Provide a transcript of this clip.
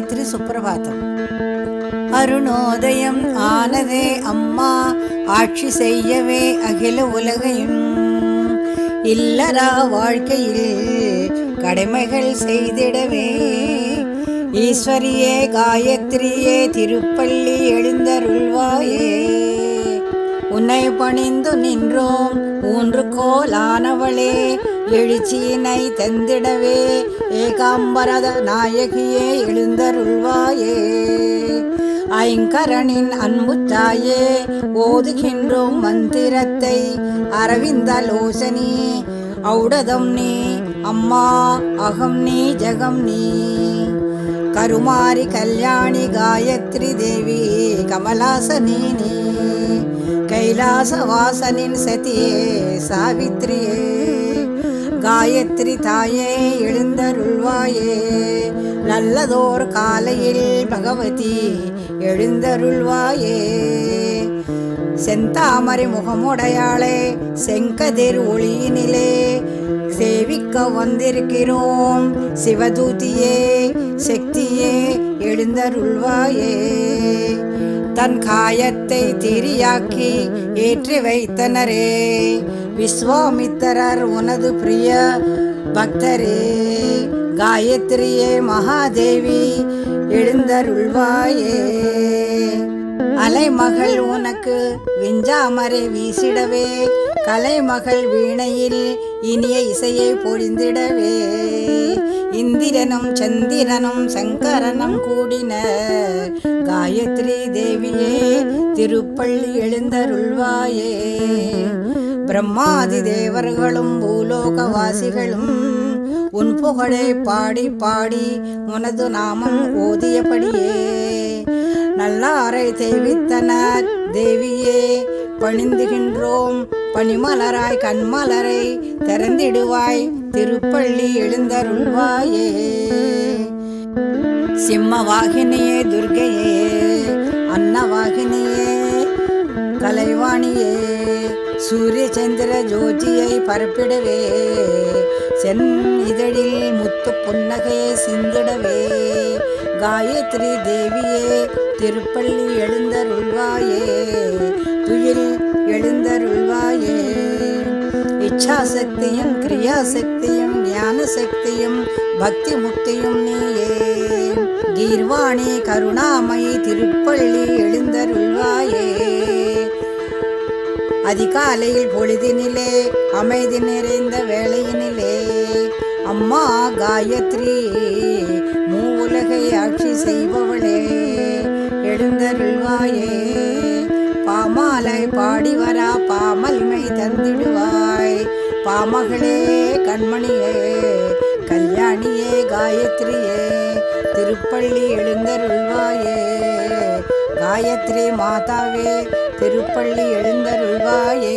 காயத்ரி சுப்பிரபாதம். அருணோதயம் ஆனதே அம்மா, ஆட்சி செய்யவே அகில உலகையும். இல்லறா வாழ்க்கையில் கடமைகள் செய்திடவே, ஈஸ்வரியே காயத்ரியே திருப்பள்ளி எழுந்தருள்வாயே. உன்னை பணிந்து நின்றோம் ஊன்றுகோலானவளே, எழுச்சியினை தந்திடவே ஏகாம்பரத நாயகியே எழுந்தருள்வாயே. ஐங்கரனின் அன்புத்தாயே ஓதுகின்றோம் மந்திரத்தை, அரவிந்தலோசனி ஔடதம் நீ அம்மா, அகம் நீ ஜகம் நீ. கருமாரி கல்யாணி காயத்ரி தேவி கமலாசனி நீ, கைலாசவாசனின் சதியே சாவித்ரியே. காயத்ரி தாயே எழுந்தருள்வாயே, நல்லதோர் காலையில் பகவதி எழுந்தருள்வாயே. செந்தாமரை முகமுடையாளே செங்கதிர் ஒளியினிலே, சேவிக்க வந்திருக்கிறோம் சிவதூதியே சக்தியே எழுந்தருள்வாயே. தன் காயத்தை திரியாக்கி ஏற்றி வைத்தனரே, விஸ்வாமித்திரர் உனது பிரிய பக்தரே. காயத்ரியே மகாதேவி எழுந்தருள்வாயே. அலைமகள் உனக்கு விஞ்சாமரை வீசிடவே, கலைமகள் வீணையில் இனிய இசையை பொழிந்திடவே. இந்திரனும் சந்திரனும் சங்கரனும் கூடின காயத்ரி தேவியே திருப்பள்ளி எழுந்தருள்வாயே. பிரம்மாதி தேவர்களும் பூலோகவாசிகளும் உன் புகழை பாடி பாடி உனது நாமம் ஓதியபடியே, நல்லாரை தெரிவித்தனர் தேவியே பணிந்துகின்றோம். பனிமலராய் கண்மலரை திறந்திடுவாய் திருப்பள்ளி எழுந்தருள்வாயே. சிம்மவாகினியே துர்கையே, அன்னவாகினியே கலைவாணியே, சூரிய சந்திர ஜோதியை பரப்பிடவே, சென் இதழில் முத்து புன்னகையை சிந்திடவே. காயத்ரி தேவியே திருப்பள்ளி எழுந்தருள்வாயே, துயில் எழுந்தருள்வாயே. இச்சாசக்தியும் கிரியாசக்தியும் ஞான சக்தியும் பக்தி முக்தியும் நீயே. கீர்வாணி கருணாமயி திருப்பள்ளி எழுந்தருள்வாயே. அதிகாலையில் பொழுதினிலே அமைதி நிறைந்த வேளையினிலே, அம்மா காயத்ரி மூவுலகை ஆட்சி செய்பவளே எழுந்தருள்வாயே. பாமாலை பாடி வரா பாமல்மை தந்திடுவாய், பாமகளே கண்மணியே கல்யாணியே காயத்ரியே திருப்பள்ளி எழுந்தருள்வாயே. காயத்ரி மாதாவே திருப்பள்ளி எழுந்தருள்வாயே.